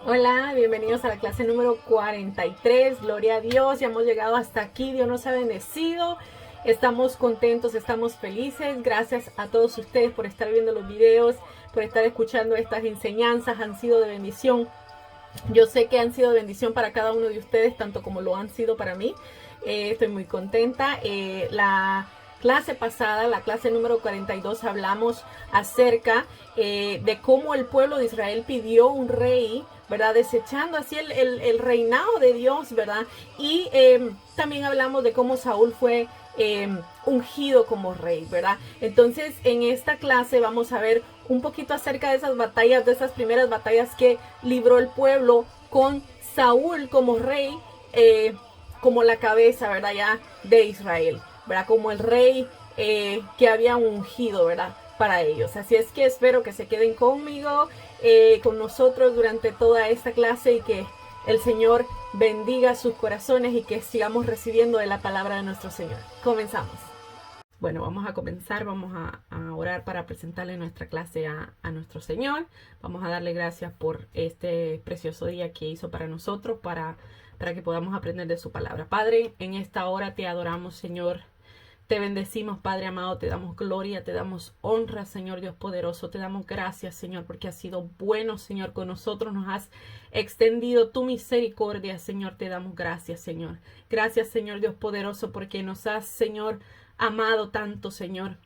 Hola, bienvenidos a la clase número 43. Gloria a Dios, ya hemos llegado hasta aquí. Dios nos ha bendecido. Estamos contentos, estamos felices. Gracias a todos ustedes por estar viendo los videos, por estar escuchando estas enseñanzas. Han sido de bendición. Yo sé que han sido de bendición para cada uno de ustedes, tanto como lo han sido para mí. Estoy muy contenta. La clase pasada, la clase número 42, hablamos acerca de cómo el pueblo de Israel pidió un rey, ¿verdad? Desechando así el reinado de Dios, ¿verdad? Y también hablamos de cómo Saúl fue ungido como rey, ¿verdad? Entonces, en esta clase vamos a ver un poquito acerca de esas batallas, de esas primeras batallas que libró el pueblo con Saúl como rey, como la cabeza, ¿verdad? Ya de Israel, ¿verdad? Como el rey que había ungido, ¿verdad? Para ellos. Así es que espero que se queden conmigo, con nosotros durante toda esta clase y que el Señor bendiga sus corazones y que sigamos recibiendo de la palabra de nuestro Señor. Comenzamos. Bueno, vamos a comenzar, vamos a orar para presentarle nuestra clase a nuestro Señor. Vamos a darle gracias por este precioso día que hizo para nosotros, para que podamos aprender de su palabra. Padre, en esta hora te adoramos, Señor. Te bendecimos, Padre amado, te damos gloria, te damos honra, Señor Dios poderoso, te damos gracias, Señor, porque has sido bueno, Señor, con nosotros, nos has extendido tu misericordia, Señor, te damos gracias, Señor. Gracias, Señor Dios poderoso, porque nos has, Señor, amado tanto, Señor,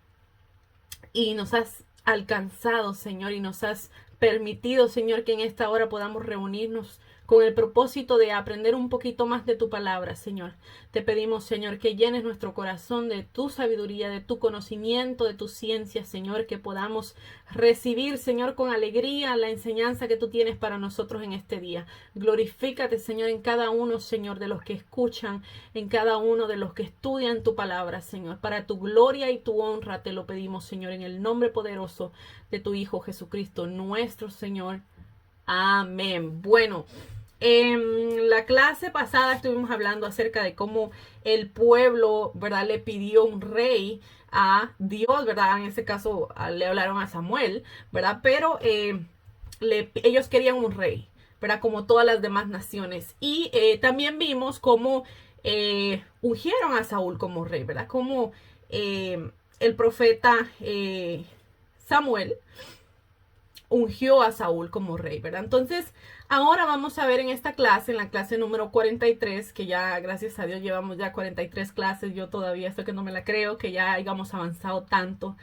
y nos has alcanzado, Señor, y nos has permitido, Señor, que en esta hora podamos reunirnos con el propósito de aprender un poquito más de tu palabra, Señor. Te pedimos, Señor, que llenes nuestro corazón de tu sabiduría, de tu conocimiento, de tu ciencia, Señor, que podamos recibir, Señor, con alegría la enseñanza que tú tienes para nosotros en este día. Glorifícate, Señor, en cada uno, Señor, de los que escuchan, en cada uno de los que estudian tu palabra, Señor. Para tu gloria y tu honra te lo pedimos, Señor, en el nombre poderoso de tu Hijo Jesucristo, nuestro Señor. Amén. Bueno, en la clase pasada estuvimos hablando acerca de cómo el pueblo, ¿verdad? Le pidió un rey a Dios, ¿verdad? En este caso le hablaron a Samuel, ¿verdad? Pero ellos querían un rey, ¿verdad? Como todas las demás naciones. Y también vimos cómo ungieron a Saúl como rey, ¿verdad? Como el profeta Samuel ungió a Saúl como rey, ¿verdad? Entonces, ahora vamos a ver en esta clase, en la clase número 43, que ya, gracias a Dios, llevamos ya 43 clases, yo todavía estoy que no me la creo, que ya hayamos avanzado tanto.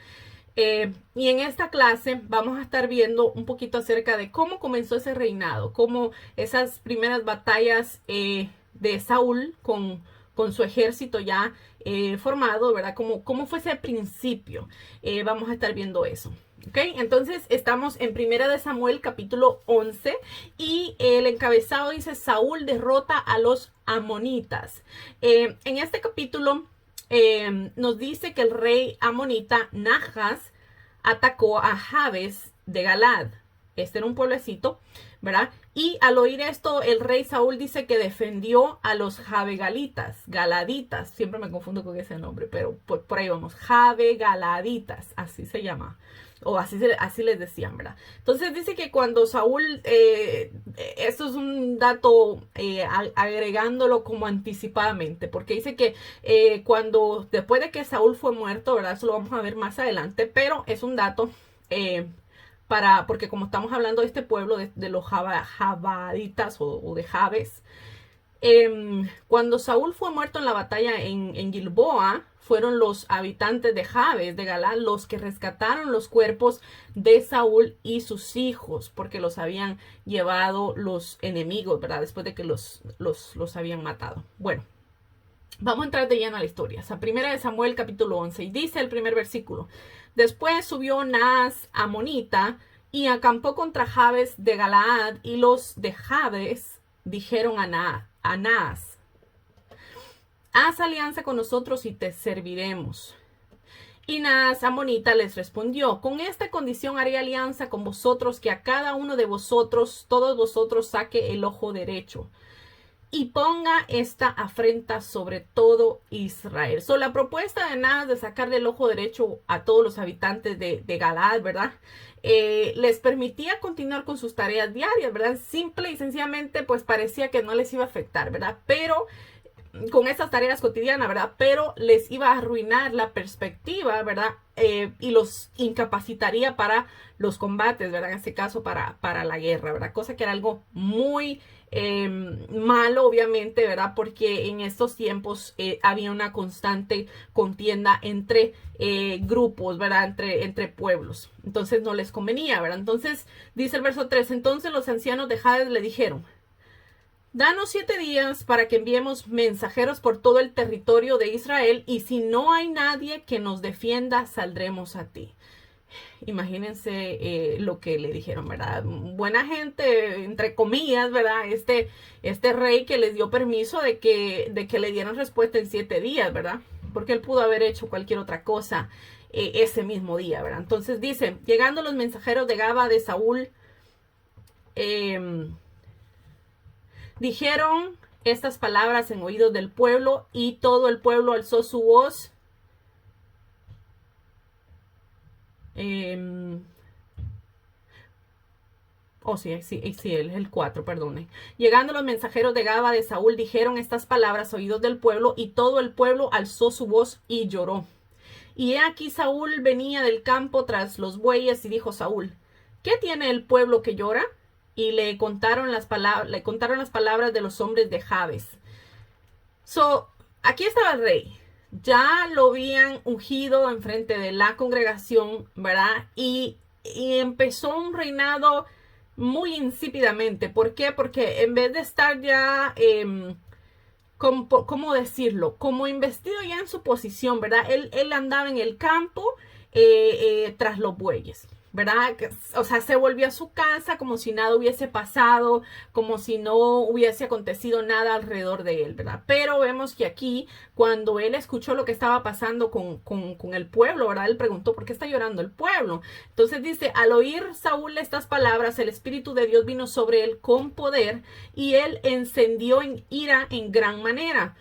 Y en esta clase vamos a estar viendo un poquito acerca de cómo comenzó ese reinado, cómo esas primeras batallas de Saúl con su ejército ya formado, ¿verdad? Cómo fue ese principio. Vamos a estar viendo eso. ¿Ok? Entonces estamos en Primera de Samuel capítulo 11 y el encabezado dice Saúl derrota a los amonitas. En este capítulo nos dice que el rey amonita Najas atacó a Jabes de Galad. Este era un pueblecito, ¿verdad? Y al oír esto, el rey Saúl dice que defendió a los Jabegalitas, Galaditas. Siempre me confundo con ese nombre, pero por ahí vamos. Jabegaladitas, así se llama. O así les decían, ¿verdad? Entonces dice que cuando Saúl, esto es un dato agregándolo como anticipadamente, porque dice que después de que Saúl fue muerto, ¿verdad? Eso lo vamos a ver más adelante, pero es un dato porque como estamos hablando de este pueblo, de los Jabaditas o de Jabes, cuando Saúl fue muerto en la batalla en Gilboa, fueron los habitantes de Jabes, de Galad, los que rescataron los cuerpos de Saúl y sus hijos, porque los habían llevado los enemigos, ¿verdad? Después de que los habían matado. Bueno, vamos a entrar de lleno a la historia. O Primera de Samuel, capítulo 11, y dice el primer versículo. Después subió Naas amonita y acampó contra Jabes de Galaad, y los de Jabes dijeron a Naas, haz alianza con nosotros y te serviremos. Y Naas amonita les respondió, con esta condición haré alianza con vosotros, que a cada uno de vosotros, todos vosotros, saque el ojo derecho. y ponga esta afrenta sobre todo Israel. La propuesta de nada de sacarle el ojo derecho a todos los habitantes de Galaad, ¿verdad? Les permitía continuar con sus tareas diarias, ¿verdad? Simple y sencillamente, pues parecía que no les iba a afectar, ¿verdad? Pero con estas tareas cotidianas, ¿verdad? Pero les iba a arruinar la perspectiva, ¿verdad? Y los incapacitaría para los combates, ¿verdad? En este caso para la guerra, ¿verdad? Cosa que era algo muy malo, obviamente, ¿verdad? Porque en estos tiempos había una constante contienda entre grupos, ¿verdad? Entre pueblos. Entonces no les convenía, ¿verdad? Entonces dice el verso 3, entonces los ancianos de Jades le dijeron, danos 7 días para que enviemos mensajeros por todo el territorio de Israel y si no hay nadie que nos defienda, saldremos a ti. Imagínense lo que le dijeron, ¿verdad? Buena gente, entre comillas, ¿verdad? Este rey que les dio permiso de que le dieran respuesta en 7 días, ¿verdad? Porque él pudo haber hecho cualquier otra cosa ese mismo día, ¿verdad? Entonces dice, llegando los mensajeros de Gaba de Saúl, dijeron estas palabras en oídos del pueblo y todo el pueblo alzó su voz. El 4, perdone. Llegando los mensajeros de Gaba de Saúl dijeron estas palabras oídos del pueblo y todo el pueblo alzó su voz y lloró. Y he aquí Saúl venía del campo tras los bueyes y dijo Saúl, ¿qué tiene el pueblo que llora? Y le contaron las palabras de los hombres de Jabes. Aquí estaba el rey. Ya lo habían ungido enfrente de la congregación, ¿verdad? Y empezó un reinado muy insípidamente. ¿Por qué? Porque en vez de estar ya, ¿cómo decirlo? Como investido ya en su posición, ¿verdad? Él andaba en el campo tras los bueyes, ¿verdad? O sea, se volvió a su casa como si nada hubiese pasado, como si no hubiese acontecido nada alrededor de él, ¿verdad? Pero vemos que aquí, cuando él escuchó lo que estaba pasando con el pueblo, ¿verdad? Él preguntó, ¿por qué está llorando el pueblo? Entonces dice, al oír Saúl estas palabras, el Espíritu de Dios vino sobre él con poder y él encendió en ira en gran manera.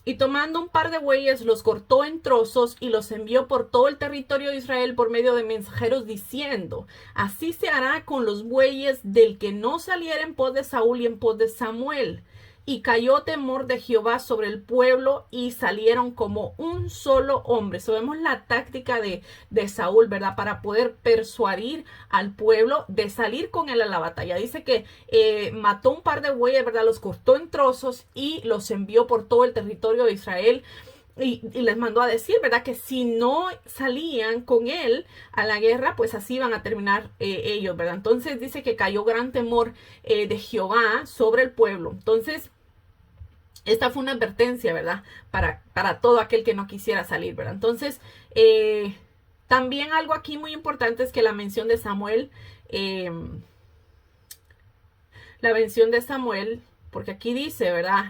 Y tomando un par de bueyes, los cortó en trozos y los envió por todo el territorio de Israel por medio de mensajeros diciendo, así se hará con los bueyes del que no saliera en pos de Saúl y en pos de Samuel. Y cayó temor de Jehová sobre el pueblo y salieron como un solo hombre. Vemos la táctica de Saúl, ¿verdad? Para poder persuadir al pueblo de salir con él a la batalla. Dice que mató un par de bueyes, ¿verdad? Los cortó en trozos y los envió por todo el territorio de Israel. Y les mandó a decir, ¿verdad? Que si no salían con él a la guerra, pues así iban a terminar ellos, ¿verdad? Entonces dice que cayó gran temor de Jehová sobre el pueblo. Entonces, esta fue una advertencia, ¿verdad? Para todo aquel que no quisiera salir, ¿verdad? Entonces, también algo aquí muy importante es que la mención de Samuel, porque aquí dice, ¿verdad?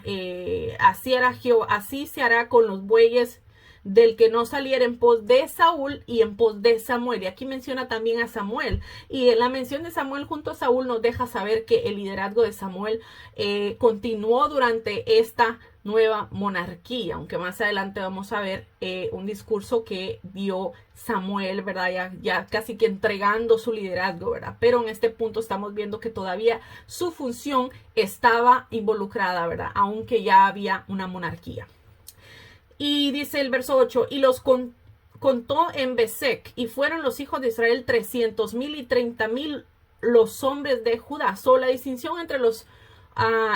Así se hará con los bueyes del que no saliera en pos de Saúl y en pos de Samuel. Y aquí menciona también a Samuel. Y en la mención de Samuel junto a Saúl nos deja saber que el liderazgo de Samuel continuó durante esta nueva monarquía, aunque más adelante vamos a ver un discurso que dio Samuel, ¿verdad? Ya casi que entregando su liderazgo, ¿verdad? Pero en este punto estamos viendo que todavía su función estaba involucrada, ¿verdad? Aunque ya había una monarquía. Y dice el verso 8, y los contó en Besec, y fueron los hijos de Israel 300,000 y 30,000 los hombres de Judá. La distinción entre los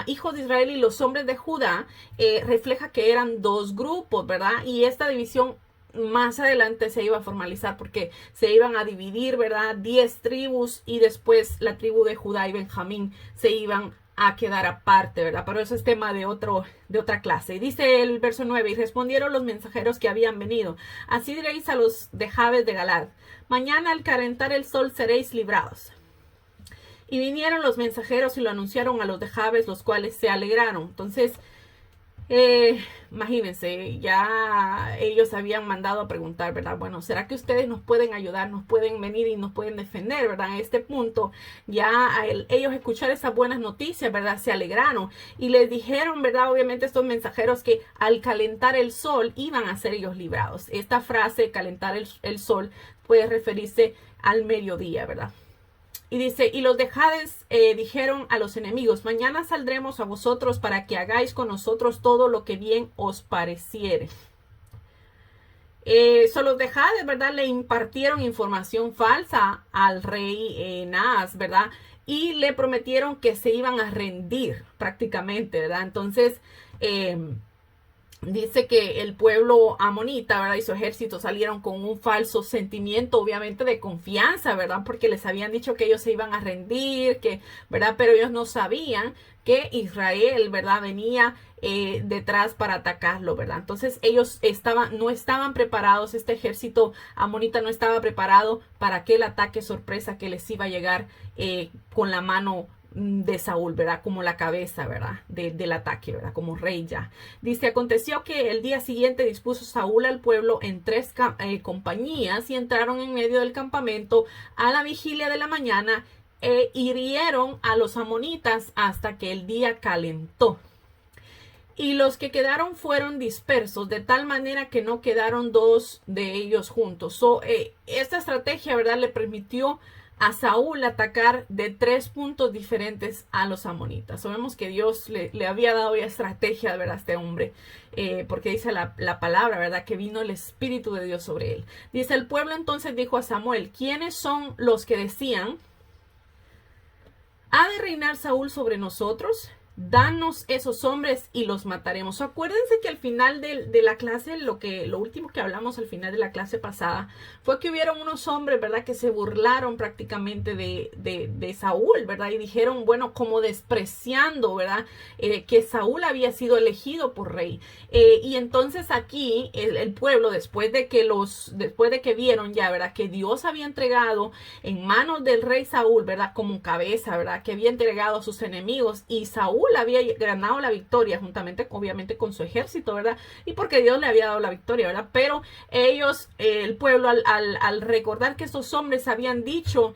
hijos de Israel y los hombres de Judá refleja que eran dos grupos, ¿verdad? Y esta división más adelante se iba a formalizar porque se iban a dividir, ¿verdad? 10 tribus y después la tribu de Judá y Benjamín se iban a quedar aparte, ¿verdad? Pero eso es tema de otra clase. Y dice el verso 9, y respondieron los mensajeros que habían venido, así diréis a los de Jabes de Galad, mañana al calentar el sol seréis librados. Y vinieron los mensajeros y lo anunciaron a los de Jabes, los cuales se alegraron. Entonces, Imagínense, ya ellos habían mandado a preguntar, ¿verdad? Bueno, ¿será que ustedes nos pueden ayudar, nos pueden venir y nos pueden defender, ¿verdad? En este punto, ya ellos escuchar esas buenas noticias, ¿verdad? Se alegraron y les dijeron, ¿verdad? Obviamente estos mensajeros que al calentar el sol iban a ser ellos librados. Esta frase, calentar el sol, puede referirse al mediodía, ¿verdad? Y dice, y los de Jades dijeron a los enemigos, mañana saldremos a vosotros para que hagáis con nosotros todo lo que bien os pareciere. Los de Jades, ¿verdad? Le impartieron información falsa al rey Naas, ¿verdad? Y le prometieron que se iban a rendir prácticamente, ¿verdad? Entonces, dice que el pueblo amonita, ¿verdad? Y su ejército salieron con un falso sentimiento, obviamente, de confianza, ¿verdad? Porque les habían dicho que ellos se iban a rendir, ¿verdad? Pero ellos no sabían que Israel, ¿verdad? Venía detrás para atacarlo, ¿verdad? Entonces ellos no estaban preparados, este ejército amonita no estaba preparado para aquel ataque sorpresa que les iba a llegar con la mano de Saúl, ¿verdad? Como la cabeza, ¿verdad? Del ataque, ¿verdad? Como rey ya. Dice, aconteció que el día siguiente dispuso Saúl al pueblo en 3 compañías y entraron en medio del campamento a la vigilia de la mañana e hirieron a los amonitas hasta que el día calentó. Y los que quedaron fueron dispersos, de tal manera que no quedaron 2 de ellos juntos. Esta estrategia, ¿verdad? Le permitió a Saúl atacar de 3 puntos diferentes a los amonitas. Vemos que Dios le había dado ya estrategia, ¿verdad? A este hombre, porque dice la palabra, ¿verdad? Que vino el Espíritu de Dios sobre él. Dice, el pueblo entonces dijo a Samuel, ¿quiénes son los que decían, ¿ha de reinar Saúl sobre nosotros? Danos esos hombres y los mataremos. Acuérdense que al final de la clase, lo último que hablamos al final de la clase pasada, fue que hubieron unos hombres, ¿verdad? Que se burlaron prácticamente de Saúl, ¿verdad? Y dijeron, bueno, como despreciando, ¿verdad? Que Saúl había sido elegido por rey. Y entonces aquí el pueblo, después de que vieron ya, ¿verdad? Que Dios había entregado en manos del rey Saúl, ¿verdad? Como cabeza, ¿verdad? Que había entregado a sus enemigos y Saúl había ganado la victoria juntamente, obviamente, con su ejército, ¿verdad? Y porque Dios le había dado la victoria, ¿verdad? Pero ellos, el pueblo, al recordar que estos hombres habían dicho,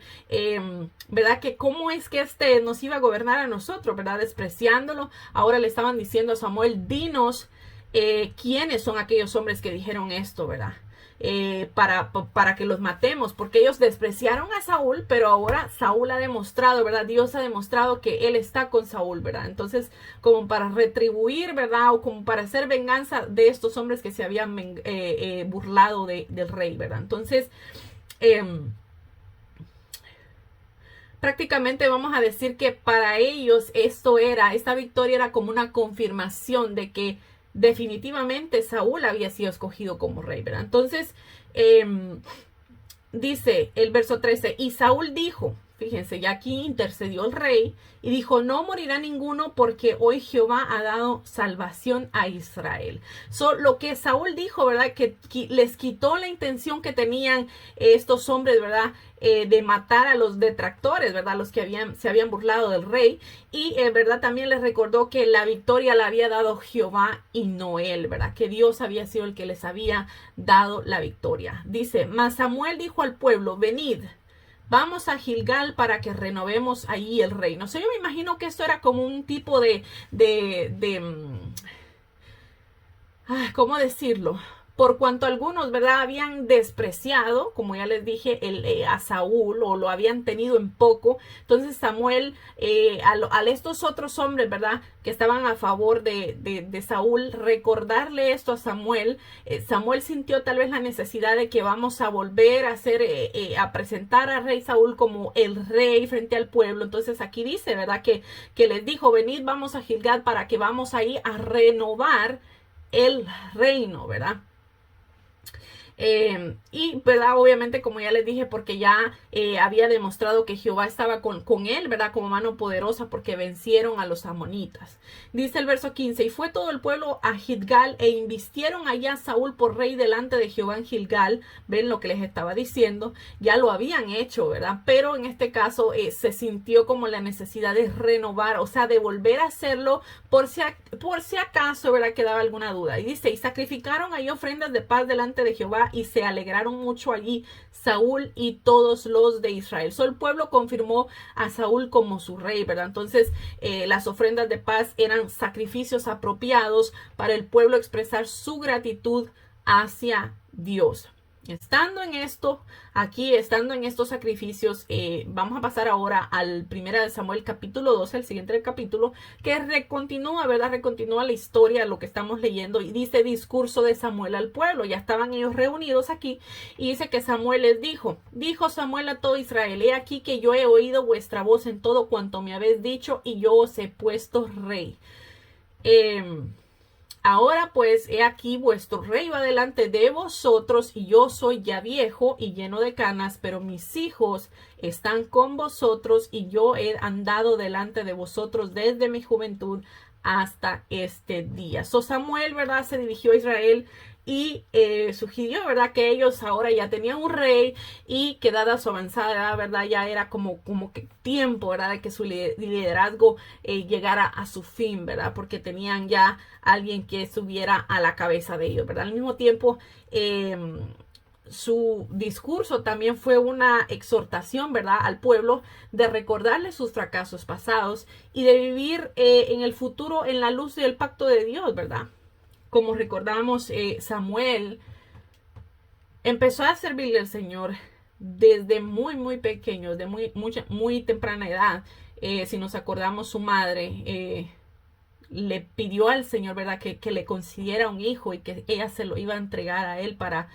¿verdad? Que cómo es que nos iba a gobernar a nosotros, ¿verdad? Despreciándolo, ahora le estaban diciendo a Samuel, dinos quiénes son aquellos hombres que dijeron esto, ¿verdad? Para que los matemos, porque ellos despreciaron a Saúl, pero ahora Saúl ha demostrado, ¿verdad? Dios ha demostrado que él está con Saúl, ¿verdad? Entonces, como para retribuir, ¿verdad? O como para hacer venganza de estos hombres que se habían burlado del rey, ¿verdad? Entonces, prácticamente vamos a decir que para ellos esta victoria era como una confirmación de que definitivamente Saúl había sido escogido como rey, ¿verdad? Entonces, dice el verso 13, y Saúl dijo, fíjense, ya aquí intercedió el rey y dijo, no morirá ninguno porque hoy Jehová ha dado salvación a Israel. Lo que Saúl dijo, ¿verdad? Que les quitó la intención que tenían estos hombres, ¿verdad? De matar a los detractores, ¿verdad? Los que se habían burlado del rey. Y, ¿verdad? También les recordó que la victoria la había dado Jehová y no él, ¿verdad? Que Dios había sido el que les había dado la victoria. Dice, mas Samuel dijo al pueblo, venid, vamos a Gilgal para que renovemos allí el reino. Yo me imagino que esto era como un tipo ¿cómo decirlo? Por cuanto algunos, ¿verdad? Habían despreciado, como ya les dije, a Saúl, o lo habían tenido en poco. Entonces Samuel, a estos otros hombres, ¿verdad? Que estaban a favor de Saúl, recordarle esto a Samuel. Samuel sintió tal vez la necesidad de que vamos a volver a presentar al rey Saúl como el rey frente al pueblo. Entonces aquí dice, ¿verdad? Que les dijo, venid, vamos a Gilgal para que vamos ahí a renovar el reino, ¿verdad? Y, ¿verdad? Obviamente, como ya les dije, porque ya había demostrado que Jehová estaba con él, ¿verdad? Como mano poderosa, porque vencieron a los amonitas. Dice el verso 15, y fue todo el pueblo a Gilgal e invistieron allá a Saúl por rey delante de Jehová en Gilgal. Ven lo que les estaba diciendo, ya lo habían hecho, ¿verdad? Pero en este caso se sintió como la necesidad de renovar, o sea, de volver a hacerlo por si acaso, ¿verdad? Quedaba alguna duda. Y dice, y sacrificaron ahí ofrendas de paz delante de Jehová y se alegraron mucho allí Saúl y todos los de Israel. So, el pueblo confirmó a Saúl como su rey, ¿verdad? Entonces, las ofrendas de paz eran sacrificios apropiados para el pueblo expresar su gratitud hacia Dios. Estando en esto, estando en estos sacrificios, vamos a pasar ahora al 1 de Samuel capítulo 12, el siguiente capítulo, que recontinúa, ¿verdad? Recontinúa la historia, lo que estamos leyendo, y dice discurso de Samuel al pueblo. Ya estaban ellos reunidos aquí, y dice que Samuel les dijo Samuel a todo Israel, he aquí que yo he oído vuestra voz en todo cuanto me habéis dicho, y yo os he puesto rey. Ahora pues, he aquí vuestro rey va delante de vosotros, y yo soy ya viejo y lleno de canas, pero mis hijos están con vosotros, y yo he andado delante de vosotros desde mi juventud hasta este día. So Samuel, ¿verdad? Se dirigió a Israel y sugirió, ¿verdad? Que ellos ahora ya tenían un rey y que dada su avanzada edad, ¿verdad? Ya era como que tiempo, ¿verdad? De que su liderazgo llegara a su fin, ¿verdad? Porque tenían ya alguien que estuviera a la cabeza de ellos, ¿verdad? Al mismo tiempo, su discurso también fue una exhortación, ¿verdad? Al pueblo de recordarle sus fracasos pasados y de vivir en el futuro en la luz del pacto de Dios, ¿verdad? Como recordamos, Samuel empezó a servirle al Señor desde muy pequeño, de muy temprana edad. Si nos acordamos, su madre le pidió al Señor, ¿verdad? Que le concediera un hijo y que ella se lo iba a entregar a él para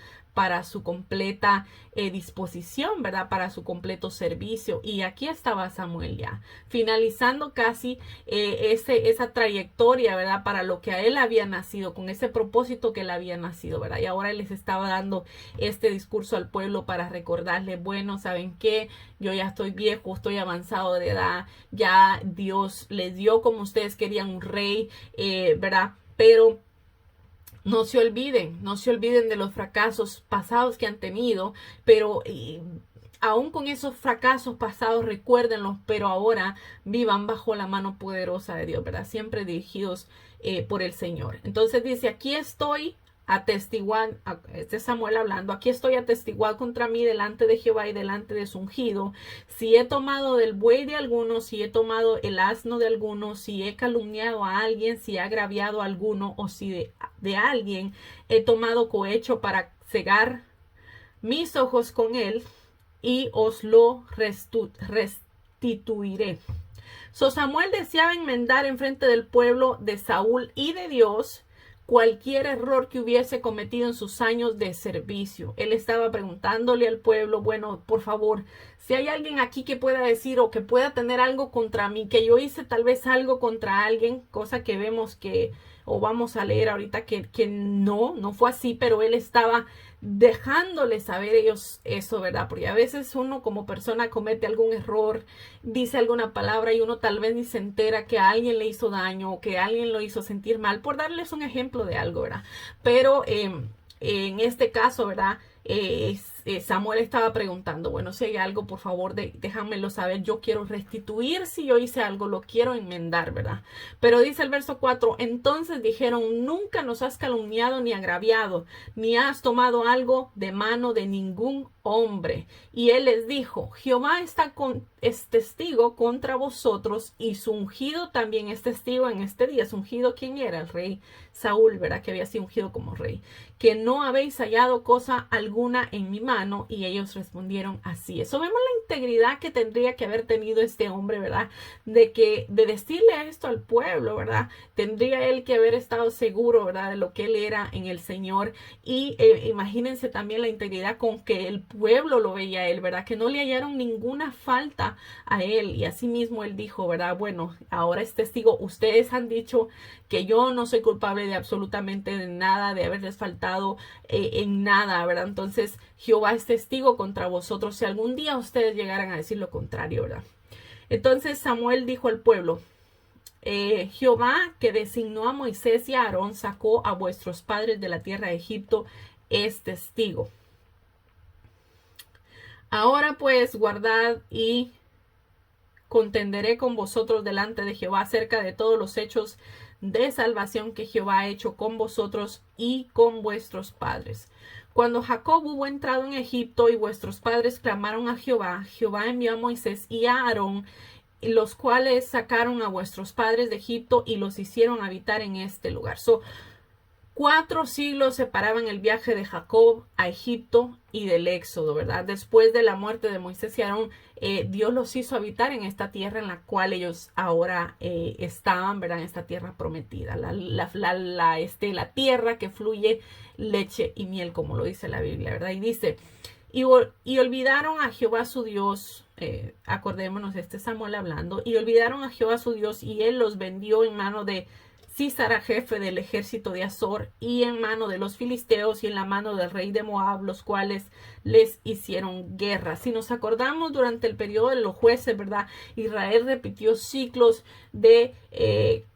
su completa disposición, ¿verdad? Para su completo servicio. Y aquí estaba Samuel ya, finalizando casi esa trayectoria, ¿verdad? Para lo que a él había nacido, con ese propósito que él había nacido, ¿verdad? Y ahora él les estaba dando este discurso al pueblo para recordarle, bueno, ¿saben qué? Yo ya estoy viejo, estoy avanzado de edad, ya Dios les dio como ustedes querían un rey, ¿verdad? Pero no se olviden de los fracasos pasados que han tenido, pero aún con esos fracasos pasados, recuérdenlos, pero ahora vivan bajo la mano poderosa de Dios, ¿verdad? Siempre dirigidos por el Señor. Entonces dice, aquí estoy atestiguando, este Samuel hablando, aquí estoy atestiguado contra mí delante de Jehová y delante de su ungido, si he tomado del buey de alguno, si he tomado el asno de alguno, si he calumniado a alguien, si he agraviado a alguno, o si de alguien he tomado cohecho para cegar mis ojos con él, y os lo restituiré. So Samuel deseaba enmendar en frente del pueblo de Saúl y de Dios cualquier error que hubiese cometido en sus años de servicio. Él estaba preguntándole al pueblo, bueno, por favor, si hay alguien aquí que pueda decir o que pueda tener algo contra mí, que yo hice tal vez algo contra alguien, cosa que vemos que, o vamos a leer ahorita que no fue así, pero él estaba dejándole saber ellos eso, ¿verdad? Porque a veces uno como persona comete algún error, dice alguna palabra y uno tal vez ni se entera que a alguien le hizo daño o que alguien lo hizo sentir mal, por darles un ejemplo de algo, ¿verdad? Pero en este caso, ¿verdad? Samuel estaba preguntando, bueno, si hay algo, por favor, déjamelo saber, yo quiero restituir si yo hice algo, lo quiero enmendar, ¿verdad? Pero dice el verso 4, entonces dijeron, nunca nos has calumniado ni agraviado, ni has tomado algo de mano de ningún hombre. Y él les dijo, Jehová es testigo contra vosotros, y su ungido también es testigo en este día. Su ungido, ¿quién era? El rey Saúl, ¿verdad? Que había sido ungido como rey. Que no habéis hallado cosa alguna en mi mano, mano? Y ellos respondieron así. Eso vemos la integridad que tendría que haber tenido este hombre, ¿verdad? De decirle esto al pueblo, ¿verdad? Tendría él que haber estado seguro, ¿verdad? De lo que él era en el Señor. Y imagínense también la integridad con que el pueblo lo veía a él, ¿verdad? Que no le hallaron ninguna falta a él. Y así mismo él dijo, ¿verdad? Bueno, ahora es testigo. Ustedes han dicho que yo no soy culpable de absolutamente de nada, de haberles faltado en nada, ¿verdad? Entonces Jehová es testigo contra vosotros si algún día ustedes llegaran a decir lo contrario, ¿verdad? Entonces Samuel dijo al pueblo, Jehová que designó a Moisés y a Aarón sacó a vuestros padres de la tierra de Egipto es testigo. Ahora pues guardad y contenderé con vosotros delante de Jehová acerca de todos los hechos de salvación que Jehová ha hecho con vosotros y con vuestros padres. Cuando Jacob hubo entrado en Egipto y vuestros padres clamaron a Jehová, Jehová envió a Moisés y a Aarón, los cuales sacaron a vuestros padres de Egipto y los hicieron habitar en este lugar. 4 siglos separaban el viaje de Jacob a Egipto y del Éxodo, ¿verdad? Después de la muerte de Moisés y Aarón, Dios los hizo habitar en esta tierra en la cual ellos ahora estaban, ¿verdad? En esta tierra prometida, la tierra que fluye leche y miel, como lo dice la Biblia, ¿verdad? Y dice, y olvidaron a Jehová su Dios, acordémonos, este Samuel hablando, y olvidaron a Jehová su Dios y él los vendió en mano de Sísara, jefe del ejército de Azor, y en mano de los filisteos y en la mano del rey de Moab, los cuales les hicieron guerra. Si nos acordamos, durante el periodo de los jueces, ¿verdad? Israel repitió ciclos de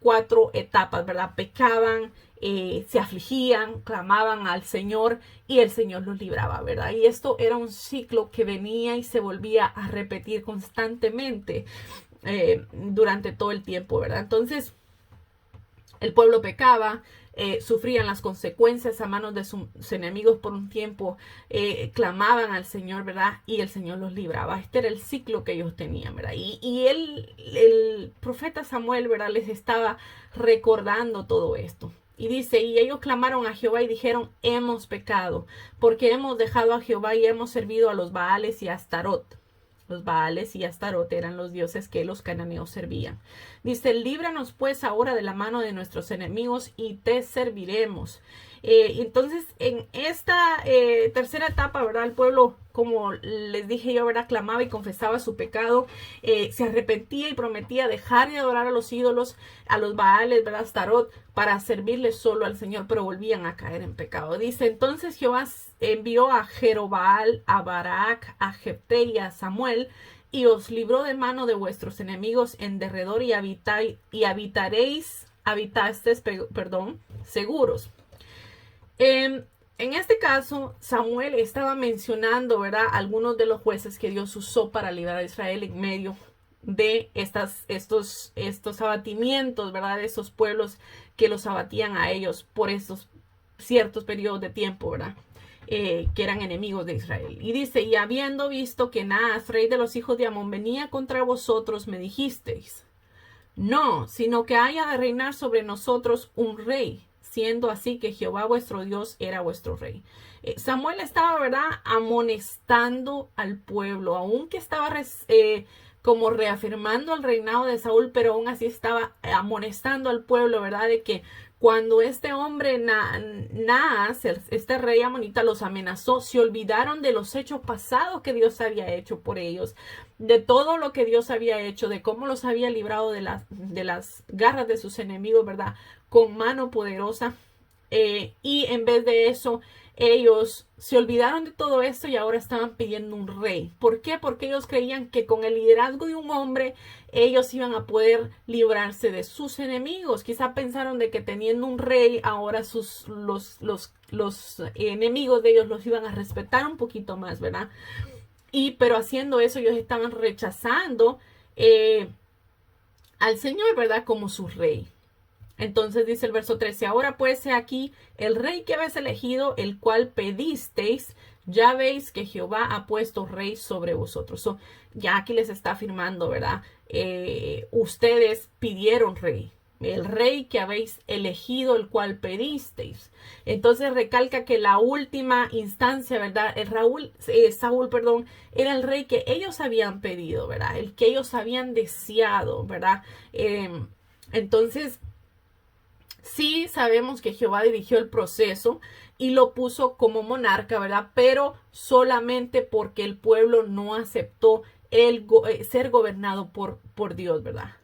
4 etapas, ¿verdad? Pecaban, se afligían, clamaban al Señor y el Señor los libraba, ¿verdad? Y esto era un ciclo que venía y se volvía a repetir constantemente durante todo el tiempo, ¿verdad? Entonces, el pueblo pecaba, sufrían las consecuencias a manos de sus enemigos por un tiempo, clamaban al Señor, ¿verdad? Y el Señor los libraba. Este era el ciclo que ellos tenían, ¿verdad? Y el profeta Samuel, ¿verdad? Les estaba recordando todo esto. Y dice, y ellos clamaron a Jehová y dijeron, hemos pecado, porque hemos dejado a Jehová y hemos servido a los Baales y a Astarot. Los Baales y Astarot eran los dioses que los cananeos servían. Dice, líbranos pues ahora de la mano de nuestros enemigos y te serviremos. Entonces, en esta tercera etapa, ¿verdad? El pueblo, como les dije yo, ¿verdad? Clamaba y confesaba su pecado, se arrepentía y prometía dejar de adorar a los ídolos, a los Baales, ¿verdad? Astarot, para servirles solo al Señor, pero volvían a caer en pecado. Dice, entonces Jehová envió a Jerobaal, a Barak, a Jefté y a Samuel, y os libró de mano de vuestros enemigos en derredor y habitasteis seguros. En este caso, Samuel estaba mencionando, ¿verdad? Algunos de los jueces que Dios usó para librar a Israel en medio de estos abatimientos, ¿verdad? De esos pueblos que los abatían a ellos por estos ciertos periodos de tiempo, ¿verdad? Que eran enemigos de Israel. Y dice, y habiendo visto que Naas, rey de los hijos de Amón, venía contra vosotros, me dijisteis, no, sino que haya de reinar sobre nosotros un rey, siendo así que Jehová vuestro Dios era vuestro rey. Samuel estaba, ¿verdad?, amonestando al pueblo, aunque estaba como reafirmando el reinado de Saúl, pero aún así estaba amonestando al pueblo, ¿verdad?, de que cuando este hombre Naas, este rey amonita, los amenazó, se olvidaron de los hechos pasados que Dios había hecho por ellos, de todo lo que Dios había hecho, de cómo los había librado de las garras de sus enemigos, ¿verdad?, con mano poderosa. Y en vez de eso, ellos se olvidaron de todo esto y ahora estaban pidiendo un rey. ¿Por qué? Porque ellos creían que con el liderazgo de un hombre ellos iban a poder librarse de sus enemigos. Quizá pensaron de que teniendo un rey ahora los enemigos de ellos los iban a respetar un poquito más, ¿verdad? Pero haciendo eso ellos estaban rechazando al Señor, ¿verdad?, como su rey. Entonces dice el verso 13, ahora pues he aquí el rey que habéis elegido, el cual pedisteis, ya veis que Jehová ha puesto rey sobre vosotros. Ya aquí les está afirmando, ¿verdad? Ustedes pidieron rey. el rey que habéis elegido, el cual pedisteis. Entonces recalca que la última instancia, ¿verdad? Saúl, perdón, era el rey que ellos habían pedido, ¿verdad? El que ellos habían deseado, ¿verdad? Entonces, sí sabemos que Jehová dirigió el proceso y lo puso como monarca, ¿verdad? Pero solamente porque el pueblo no aceptó ser gobernado por Dios, ¿verdad?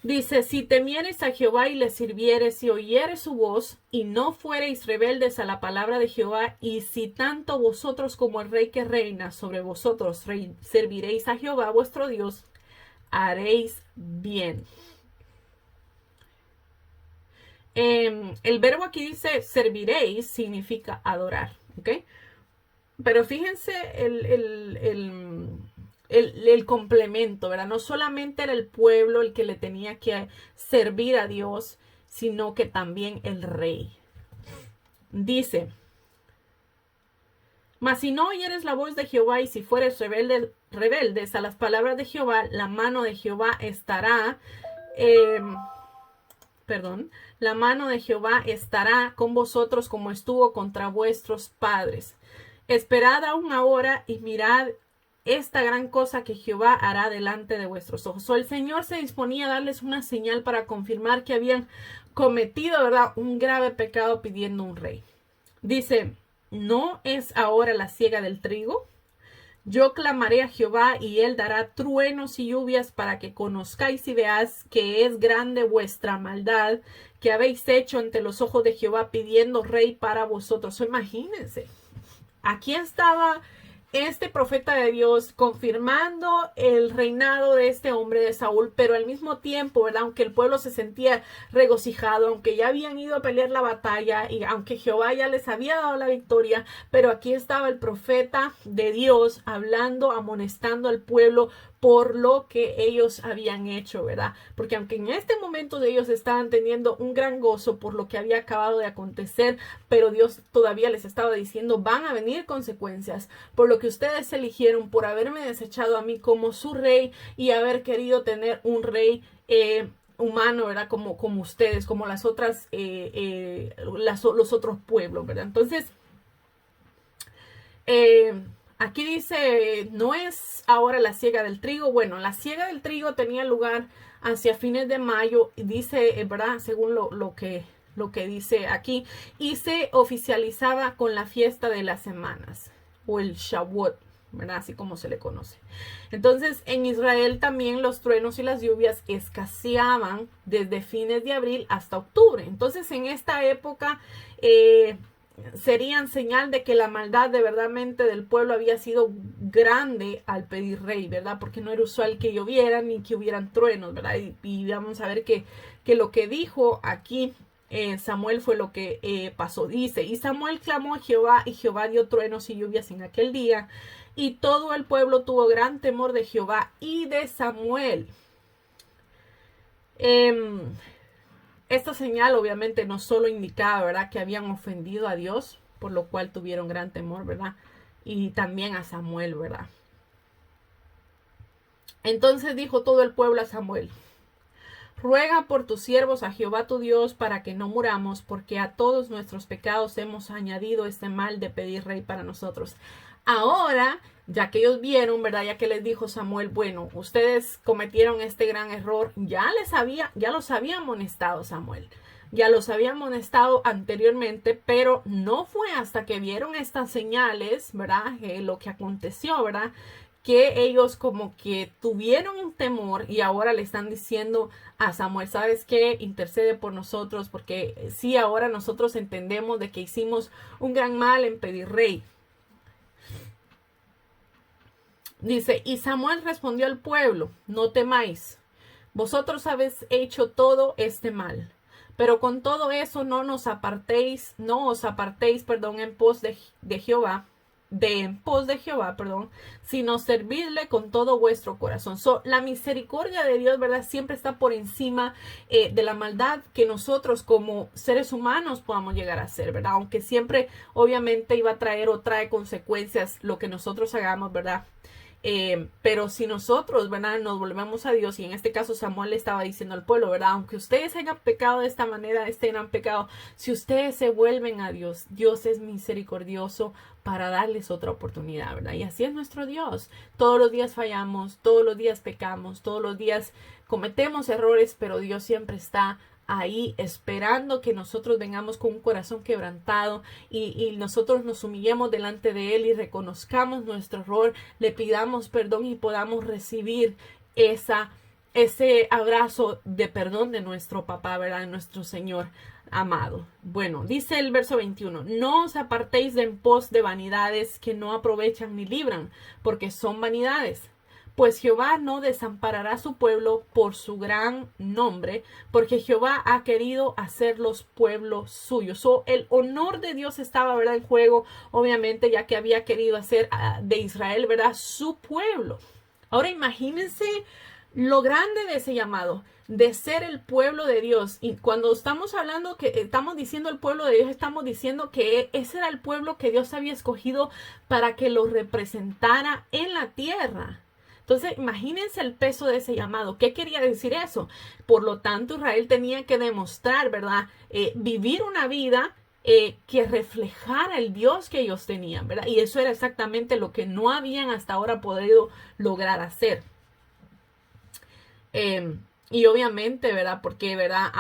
Dice, si temieres a Jehová y le sirvieres y oyeres su voz y no fuereis rebeldes a la palabra de Jehová, y si tanto vosotros como el rey que reina sobre vosotros serviréis a Jehová vuestro Dios, haréis bien. El verbo aquí dice serviréis, significa adorar, ¿ok? Pero fíjense el complemento, ¿verdad? No solamente era el pueblo el que le tenía que servir a Dios, sino que también el rey. Dice, mas si no oyeres la voz de Jehová y si fueres rebeldes a las palabras de Jehová, la mano de Jehová estará... la mano de Jehová estará con vosotros como estuvo contra vuestros padres. Esperad aún ahora y mirad esta gran cosa que Jehová hará delante de vuestros ojos. El Señor se disponía a darles una señal para confirmar que habían cometido, ¿verdad?, un grave pecado pidiendo un rey. Dice, ¿no es ahora la siega del trigo? Yo clamaré a Jehová y él dará truenos y lluvias para que conozcáis y veáis que es grande vuestra maldad que habéis hecho ante los ojos de Jehová pidiendo rey para vosotros. Imagínense, aquí estaba este profeta de Dios confirmando el reinado de este hombre de Saúl, pero al mismo tiempo, ¿verdad?, aunque el pueblo se sentía regocijado, aunque ya habían ido a pelear la batalla y aunque Jehová ya les había dado la victoria, pero aquí estaba el profeta de Dios hablando, amonestando al pueblo por lo que ellos habían hecho, ¿verdad? Porque aunque en este momento ellos estaban teniendo un gran gozo por lo que había acabado de acontecer, pero Dios todavía les estaba diciendo, van a venir consecuencias por lo que ustedes eligieron, por haberme desechado a mí como su rey y haber querido tener un rey humano, ¿verdad? Como ustedes, como las otras, los otros pueblos, ¿verdad? Entonces, aquí dice, no es ahora la siega del trigo. Bueno, la siega del trigo tenía lugar hacia fines de mayo, dice, ¿verdad?, según lo que dice aquí, y se oficializaba con la fiesta de las semanas, o el Shavuot, ¿verdad?, así como se le conoce. Entonces, en Israel también los truenos y las lluvias escaseaban desde fines de abril hasta octubre. Entonces, en esta época, serían señal de que la maldad de verdadmente del pueblo había sido grande al pedir rey, ¿verdad? Porque no era usual que llovieran ni que hubieran truenos, ¿verdad? Y vamos a ver que lo que dijo aquí Samuel fue lo que pasó. Dice, y Samuel clamó a Jehová y Jehová dio truenos y lluvias en aquel día y todo el pueblo tuvo gran temor de Jehová y de Samuel. Esta señal obviamente no solo indicaba, ¿verdad?, que habían ofendido a Dios, por lo cual tuvieron gran temor, ¿verdad?, y también a Samuel, ¿verdad? Entonces dijo todo el pueblo a Samuel, ruega por tus siervos a Jehová tu Dios para que no muramos, porque a todos nuestros pecados hemos añadido este mal de pedir rey para nosotros. Ahora, ya que ellos vieron, ¿verdad?, ya que les dijo Samuel, bueno, ustedes cometieron este gran error, ya los había amonestado Samuel, ya los había amonestado anteriormente, pero no fue hasta que vieron estas señales, ¿verdad?, lo que aconteció, ¿verdad?, que ellos como que tuvieron un temor y ahora le están diciendo a Samuel, ¿sabes qué? Intercede por nosotros, porque sí, ahora nosotros entendemos de que hicimos un gran mal en pedir rey. Dice, y Samuel respondió al pueblo, no temáis, vosotros habéis hecho todo este mal, pero con todo eso no os apartéis, en pos de Jehová, sino servidle con todo vuestro corazón. La misericordia de Dios, ¿verdad?, siempre está por encima de la maldad que nosotros como seres humanos podamos llegar a hacer, ¿verdad? Aunque siempre obviamente iba a traer o trae consecuencias lo que nosotros hagamos, ¿verdad? Pero si nosotros, ¿verdad?, nos volvemos a Dios, y en este caso Samuel le estaba diciendo al pueblo, ¿verdad?, aunque ustedes hayan pecado de esta manera, este gran pecado, si ustedes se vuelven a Dios, Dios es misericordioso para darles otra oportunidad, ¿verdad? Y así es nuestro Dios. Todos los días fallamos, todos los días pecamos, todos los días cometemos errores, pero Dios siempre está ahí esperando que nosotros vengamos con un corazón quebrantado y nosotros nos humillemos delante de Él y reconozcamos nuestro error, le pidamos perdón y podamos recibir ese abrazo de perdón de nuestro papá, ¿verdad? De nuestro Señor amado. Bueno, dice el verso 21, no os apartéis de en pos de vanidades que no aprovechan ni libran, porque son vanidades. Pues Jehová no desamparará a su pueblo por su gran nombre, porque Jehová ha querido hacerlos pueblo suyo. El honor de Dios estaba, ¿verdad?, en juego, obviamente, ya que había querido hacer de Israel, ¿verdad?, su pueblo. Ahora imagínense lo grande de ese llamado, de ser el pueblo de Dios. Y cuando estamos hablando que estamos diciendo el pueblo de Dios, estamos diciendo que ese era el pueblo que Dios había escogido para que lo representara en la tierra. Entonces, imagínense el peso de ese llamado. ¿Qué quería decir eso? Por lo tanto, Israel tenía que demostrar, ¿verdad?, vivir una vida que reflejara el Dios que ellos tenían, ¿verdad? Y eso era exactamente lo que no habían hasta ahora podido lograr hacer. Y obviamente, ¿verdad? Porque, ¿verdad?,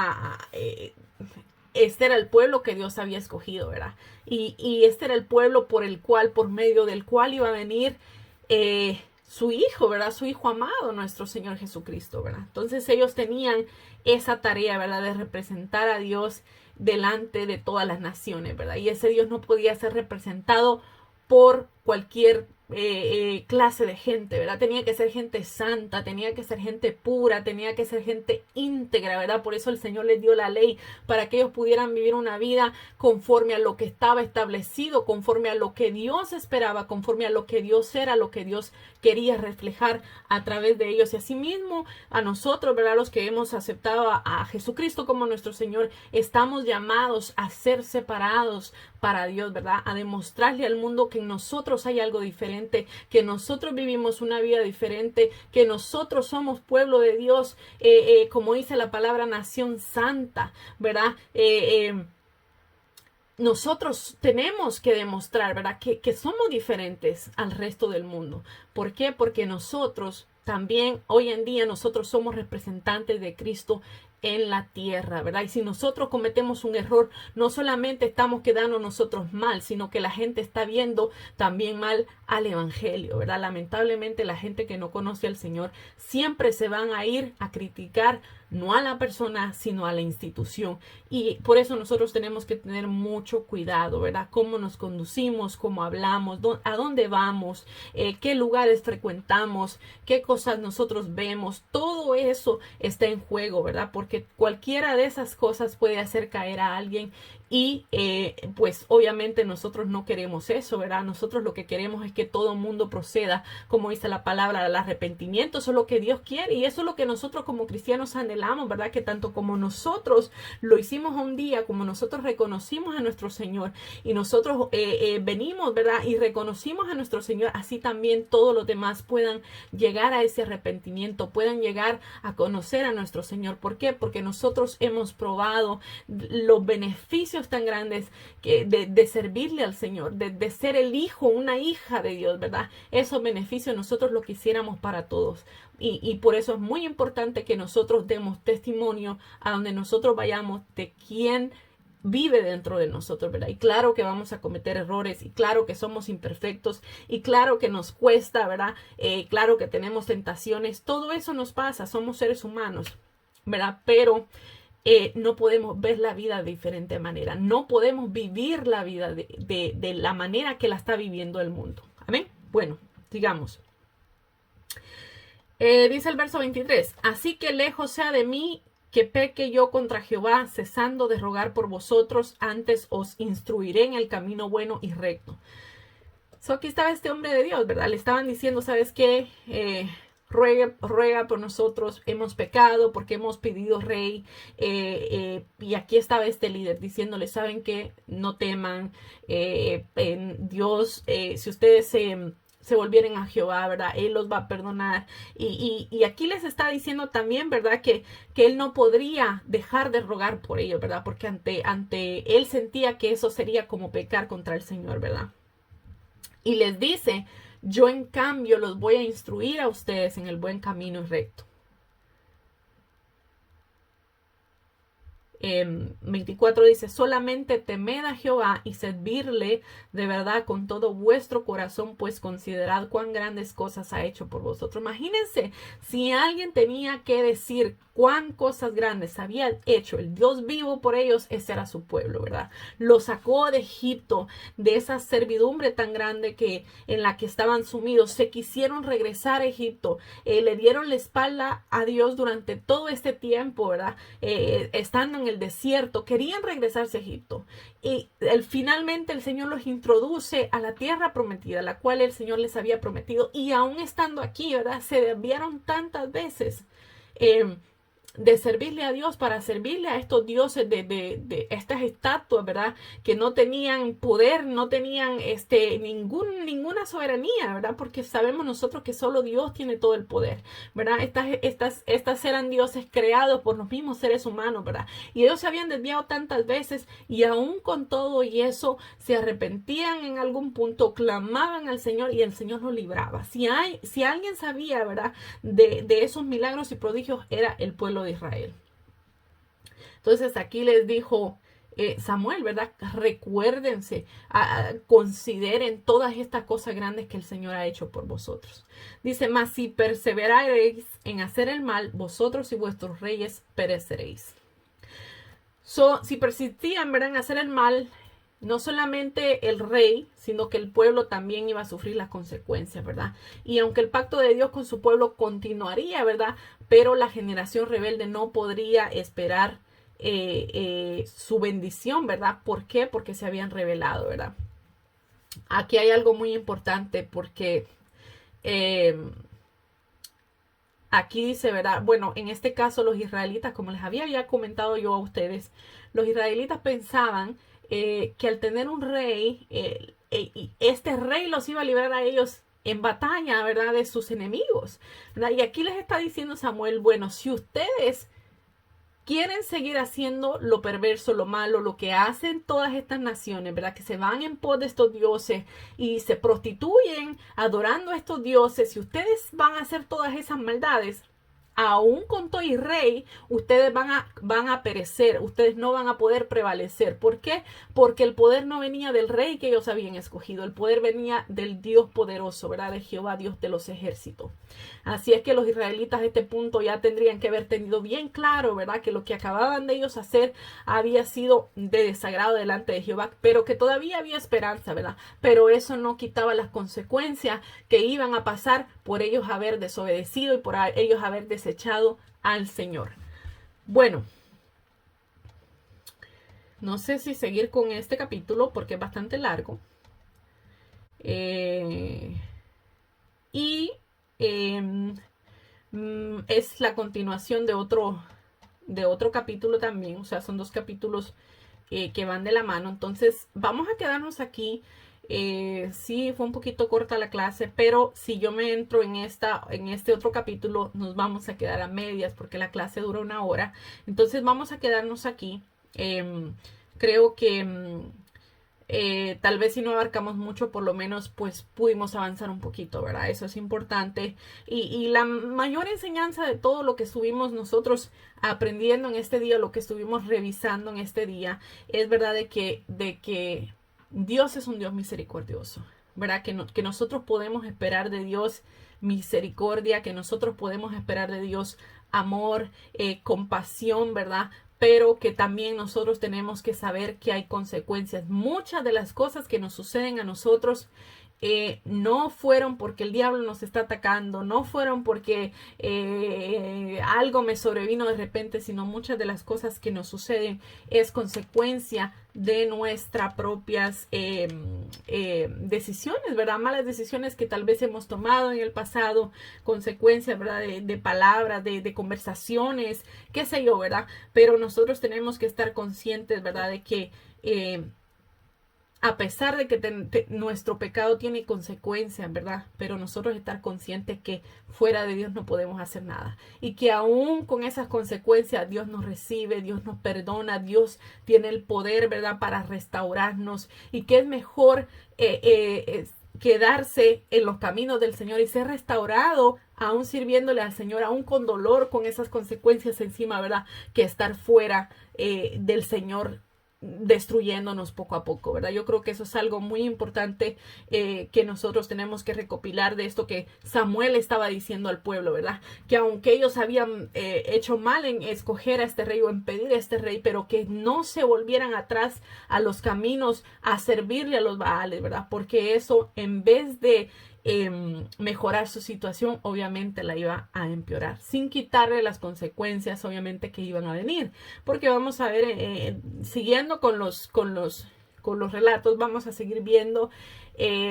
este era el pueblo que Dios había escogido, ¿verdad? Y este era el pueblo por medio del cual iba a venir su hijo, ¿verdad? Su hijo amado, nuestro Señor Jesucristo, ¿verdad? Entonces ellos tenían esa tarea, ¿verdad?, de representar a Dios delante de todas las naciones, ¿verdad? Y ese Dios no podía ser representado por cualquier clase de gente, ¿verdad? Tenía que ser gente santa, tenía que ser gente pura, tenía que ser gente íntegra, ¿verdad? Por eso el Señor les dio la ley para que ellos pudieran vivir una vida conforme a lo que estaba establecido, conforme a lo que Dios esperaba, conforme a lo que Dios era, lo que Dios quería reflejar a través de ellos. Y asimismo a nosotros, ¿verdad?, los que hemos aceptado a Jesucristo como nuestro Señor, estamos llamados a ser separados para Dios, ¿verdad? A demostrarle al mundo que en nosotros hay algo diferente, que nosotros vivimos una vida diferente, que nosotros somos pueblo de Dios, como dice la palabra, nación santa, ¿verdad? Nosotros tenemos que demostrar, ¿verdad?, que somos diferentes al resto del mundo. ¿Por qué? Porque nosotros también, hoy en día, nosotros somos representantes de Cristo en la tierra, ¿verdad? Y si nosotros cometemos un error, no solamente estamos quedando nosotros mal, sino que la gente está viendo también mal al evangelio, ¿verdad? Lamentablemente la gente que no conoce al Señor siempre se van a ir a criticar no a la persona, sino a la institución. Y por eso nosotros tenemos que tener mucho cuidado, ¿verdad? Cómo nos conducimos, cómo hablamos, a dónde vamos, qué lugares frecuentamos, qué cosas nosotros vemos. Todo eso está en juego, ¿verdad? Porque cualquiera de esas cosas puede hacer caer a alguien y pues obviamente nosotros no queremos eso, ¿verdad? Nosotros lo que queremos es que todo el mundo proceda, como dice la palabra, al arrepentimiento. Eso es lo que Dios quiere y eso es lo que nosotros como cristianos anhelamos, ¿verdad? Que tanto como nosotros lo hicimos un día, como nosotros reconocimos a nuestro Señor y nosotros venimos, ¿verdad?, y reconocimos a nuestro Señor, así también todos los demás puedan llegar a ese arrepentimiento, puedan llegar a conocer a nuestro Señor. ¿Por qué? Porque nosotros hemos probado los beneficios tan grandes de servirle al Señor, de ser el hijo, una hija de Dios, ¿verdad? Esos beneficios nosotros lo quisiéramos para todos. Y por eso es muy importante que nosotros demos testimonio a donde nosotros vayamos de quién vive dentro de nosotros, ¿verdad? Y claro que vamos a cometer errores y claro que somos imperfectos y claro que nos cuesta, ¿verdad? Claro que tenemos tentaciones, todo eso nos pasa, somos seres humanos, ¿verdad? Pero no podemos ver la vida de diferente manera, no podemos vivir la vida de la manera que la está viviendo el mundo. Amén. Bueno, sigamos. Dice el verso 23, así que lejos sea de mí que peque yo contra Jehová, cesando de rogar por vosotros, antes os instruiré en el camino bueno y recto. Aquí estaba este hombre de Dios, ¿verdad? Le estaban diciendo, ¿sabes qué? Ruega por nosotros, hemos pecado porque hemos pedido rey, y aquí estaba este líder diciéndole, ¿saben qué? No teman, en Dios, si ustedes se volvieren a Jehová, ¿verdad? Él los va a perdonar. Y aquí les está diciendo también, ¿verdad? Que él no podría dejar de rogar por ellos, ¿verdad? Porque ante él sentía que eso sería como pecar contra el Señor, ¿verdad? Y les dice, yo en cambio los voy a instruir a ustedes en el buen camino y recto. 24 dice, solamente temed a Jehová y servirle de verdad con todo vuestro corazón, pues considerad cuán grandes cosas ha hecho por vosotros. Imagínense, si alguien tenía que decir cuán cosas grandes había hecho el Dios vivo por ellos, ese era su pueblo, ¿verdad? Lo sacó de Egipto, de esa servidumbre tan grande en la que estaban sumidos. Se quisieron regresar a Egipto, le dieron la espalda a Dios durante todo este tiempo, ¿verdad? Estando en el desierto, querían regresarse a Egipto. Y finalmente el Señor los introduce a la tierra prometida, la cual el Señor les había prometido. Y aún estando aquí, ¿verdad? Se desviaron tantas veces. De servirle a Dios para servirle a estos dioses de estas estatuas, ¿verdad? Que no tenían poder, no tenían ninguna soberanía, ¿verdad? Porque sabemos nosotros que solo Dios tiene todo el poder, ¿verdad? Estas eran dioses creados por los mismos seres humanos, ¿verdad? Y ellos se habían desviado tantas veces y aún con todo y eso se arrepentían en algún punto, clamaban al Señor y el Señor los libraba. Si alguien sabía, ¿verdad? De esos milagros y prodigios era el pueblo de Israel. Entonces aquí les dijo Samuel, ¿verdad? Recuérdense, consideren todas estas cosas grandes que el Señor ha hecho por vosotros. Dice, mas si perseveraréis en hacer el mal, vosotros y vuestros reyes pereceréis. Si persistían, ¿verdad? En hacer el mal, no solamente el rey, sino que el pueblo también iba a sufrir las consecuencias, ¿verdad? Y aunque el pacto de Dios con su pueblo continuaría, ¿verdad? Pero la generación rebelde no podría esperar su bendición, ¿verdad? ¿Por qué? Porque se habían rebelado, ¿verdad? Aquí hay algo muy importante porque aquí dice, ¿verdad? Bueno, en este caso los israelitas, como les había ya comentado yo a ustedes, los israelitas pensaban que al tener un rey, este rey los iba a librar a ellos en batalla, ¿verdad? De sus enemigos, ¿verdad? Y aquí les está diciendo Samuel, bueno, si ustedes quieren seguir haciendo lo perverso, lo malo, lo que hacen todas estas naciones, ¿verdad? Que se van en pos de estos dioses y se prostituyen adorando a estos dioses. Si ustedes van a hacer todas esas maldades, aún con todo y rey, ustedes van a perecer, ustedes no van a poder prevalecer. ¿Por qué? Porque el poder no venía del rey que ellos habían escogido, el poder venía del Dios poderoso, ¿verdad? De Jehová, Dios de los ejércitos. Así es que los israelitas a este punto ya tendrían que haber tenido bien claro, ¿verdad? Que lo que acababan de ellos hacer había sido de desagrado delante de Jehová, pero que todavía había esperanza, ¿verdad? Pero eso no quitaba las consecuencias que iban a pasar por ellos haber desobedecido y por ellos haber desechado al Señor. Bueno, no sé si seguir con este capítulo porque es bastante largo. Es la continuación de otro capítulo también. O sea, son dos capítulos que van de la mano. Entonces, vamos a quedarnos aquí. Sí, fue un poquito corta la clase, pero si yo me entro en este otro capítulo, nos vamos a quedar a medias porque la clase dura 1 hora. Entonces vamos a quedarnos aquí. Creo que tal vez si no abarcamos mucho, por lo menos pues pudimos avanzar un poquito, ¿verdad? Eso es importante. Y la mayor enseñanza de todo lo que estuvimos nosotros aprendiendo en este día, lo que estuvimos revisando en este día, es verdad de que Dios es un Dios misericordioso, ¿verdad? Que nosotros podemos esperar de Dios misericordia, que nosotros podemos esperar de Dios amor, compasión, ¿verdad? Pero que también nosotros tenemos que saber que hay consecuencias. Muchas de las cosas que nos suceden a nosotros no fueron porque el diablo nos está atacando, no fueron porque algo me sobrevino de repente, sino muchas de las cosas que nos suceden es consecuencia de nuestras propias decisiones, ¿verdad? Malas decisiones que tal vez hemos tomado en el pasado, consecuencias, ¿verdad? De palabras, de conversaciones, qué sé yo, ¿verdad? Pero nosotros tenemos que estar conscientes, ¿verdad? De que a pesar de que nuestro pecado tiene consecuencias, ¿verdad? Pero nosotros estar conscientes que fuera de Dios no podemos hacer nada. Y que aún con esas consecuencias Dios nos recibe, Dios nos perdona, Dios tiene el poder, ¿verdad? Para restaurarnos. Y que es mejor quedarse en los caminos del Señor y ser restaurado, aún sirviéndole al Señor, aún con dolor, con esas consecuencias encima, ¿verdad? Que estar fuera del Señor, destruyéndonos poco a poco, ¿verdad? Yo creo que eso es algo muy importante que nosotros tenemos que recopilar de esto que Samuel estaba diciendo al pueblo, ¿verdad? Que aunque ellos habían hecho mal en escoger a este rey o en pedir a este rey, pero que no se volvieran atrás a los caminos a servirle a los Baales, ¿verdad? Porque eso, en vez de mejorar su situación, obviamente la iba a empeorar, sin quitarle las consecuencias, obviamente, que iban a venir. Porque vamos a ver, siguiendo con los relatos, vamos a seguir viendo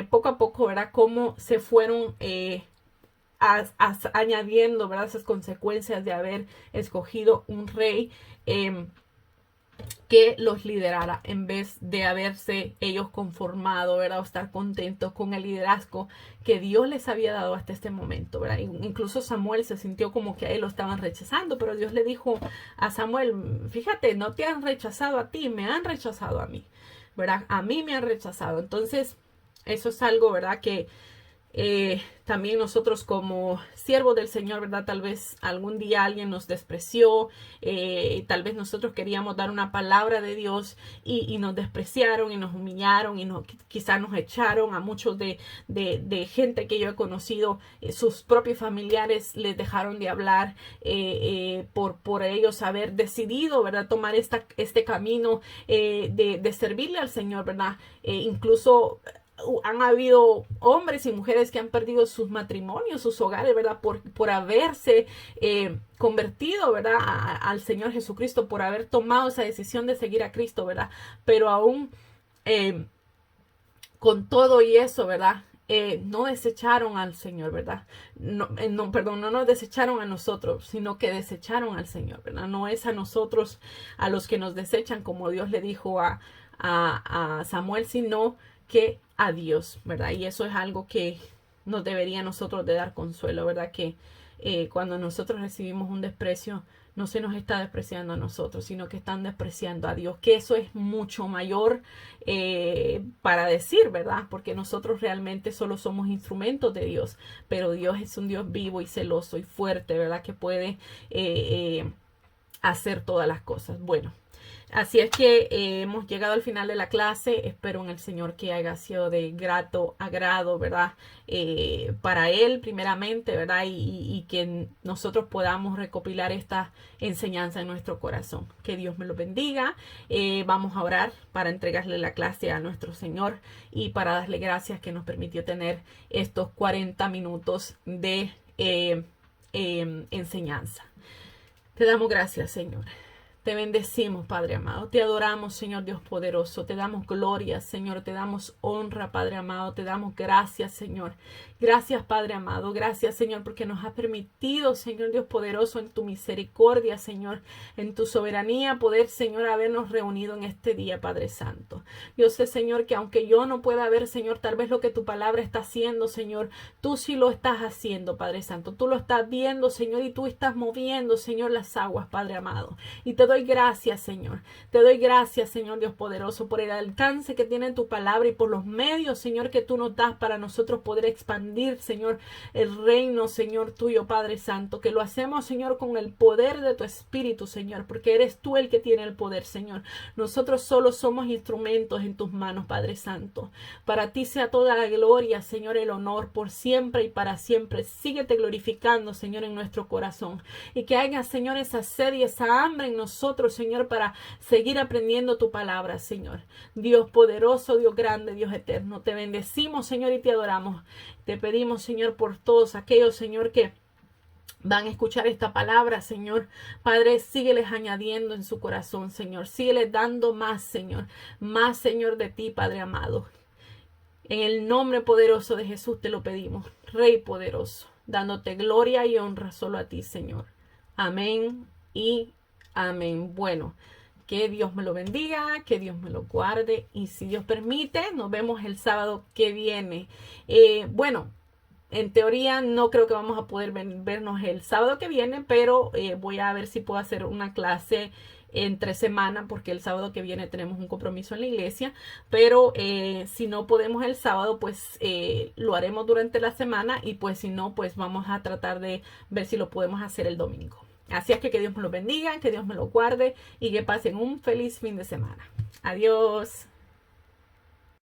poco a poco, ¿verdad? Cómo se fueron añadiendo, ¿verdad? Esas consecuencias de haber escogido un rey que los liderara, en vez de haberse ellos conformado, ¿verdad? O estar contentos con el liderazgo que Dios les había dado hasta este momento, ¿verdad? Incluso Samuel se sintió como que a él lo estaban rechazando, pero Dios le dijo a Samuel, fíjate, no te han rechazado a ti, me han rechazado a mí, ¿verdad? A mí me han rechazado. Entonces, eso es algo, ¿verdad? Que también nosotros como siervos del Señor, ¿verdad? Tal vez algún día alguien nos despreció, tal vez nosotros queríamos dar una palabra de Dios y nos despreciaron y nos humillaron y quizás nos echaron. A muchos de gente que yo he conocido, sus propios familiares les dejaron de hablar por ellos haber decidido, ¿verdad? Tomar este camino de servirle al Señor, ¿verdad? Incluso han habido hombres y mujeres que han perdido sus matrimonios, sus hogares, ¿verdad? Por haberse convertido, ¿verdad? Al Señor Jesucristo, por haber tomado esa decisión de seguir a Cristo, ¿verdad? Pero aún con todo y eso, ¿verdad? No desecharon al Señor, ¿verdad? Perdón, no nos desecharon a nosotros, sino que desecharon al Señor, ¿verdad? No es a nosotros a los que nos desechan, como Dios le dijo a Samuel, sino que a Dios, ¿verdad? Y eso es algo que nos debería a nosotros de dar consuelo, ¿verdad? Que cuando nosotros recibimos un desprecio, no se nos está despreciando a nosotros, sino que están despreciando a Dios, que eso es mucho mayor para decir, ¿verdad? Porque nosotros realmente solo somos instrumentos de Dios, pero Dios es un Dios vivo y celoso y fuerte, ¿verdad? Que puede hacer todas las cosas. Bueno, así es que hemos llegado al final de la clase. Espero en el Señor que haya sido de grato agrado, ¿verdad? Para Él primeramente, ¿verdad? Y que nosotros podamos recopilar esta enseñanza en nuestro corazón. Que Dios me lo bendiga. Vamos a orar para entregarle la clase a nuestro Señor y para darle gracias que nos permitió tener estos 40 minutos de enseñanza. Te damos gracias, Señor. Te bendecimos, Padre amado. Te adoramos, Señor Dios poderoso. Te damos gloria, Señor. Te damos honra, Padre amado. Te damos gracias, Señor. Gracias, Padre amado. Gracias, Señor, porque nos has permitido, Señor Dios poderoso, en tu misericordia, Señor, en tu soberanía, poder, Señor, habernos reunido en este día, Padre Santo. Yo sé, Señor, que aunque yo no pueda ver, Señor, tal vez lo que tu palabra está haciendo, Señor, tú sí lo estás haciendo, Padre Santo. Tú lo estás viendo, Señor, y tú estás moviendo, Señor, las aguas, Padre amado. Y te doy gracias, Señor. Te doy gracias, Señor Dios poderoso, por el alcance que tiene tu palabra y por los medios, Señor, que tú nos das para nosotros poder expandir, Señor, el reino, Señor, tuyo, Padre Santo. Que lo hacemos, Señor, con el poder de tu Espíritu, Señor, porque eres tú el que tiene el poder, Señor. Nosotros solo somos instrumentos en tus manos, Padre Santo. Para ti sea toda la gloria, Señor, el honor por siempre y para siempre. Síguete glorificando, Señor, en nuestro corazón. Y que haya, Señor, esa sed y esa hambre en nosotros, Señor, para seguir aprendiendo tu palabra, Señor. Dios poderoso, Dios grande, Dios eterno. Te bendecimos, Señor, y te adoramos. Te pedimos, Señor, por todos aquellos, Señor, que van a escuchar esta palabra, Señor. Padre, sígueles añadiendo en su corazón, Señor. Sígueles dando más, Señor. Más, Señor, de ti, Padre amado. En el nombre poderoso de Jesús te lo pedimos, Rey poderoso, dándote gloria y honra solo a ti, Señor. Amén y amén. Bueno, Que Dios me lo bendiga, que Dios me lo guarde y si Dios permite, nos vemos el sábado que viene. Bueno, en teoría no creo que vamos a poder vernos el sábado que viene, pero voy a ver si puedo hacer una clase entre semana porque el sábado que viene tenemos un compromiso en la iglesia, pero si no podemos el sábado, pues lo haremos durante la semana y pues si no, pues vamos a tratar de ver si lo podemos hacer el domingo. Así es que Dios me lo bendiga, que Dios me lo guarde y que pasen un feliz fin de semana. Adiós.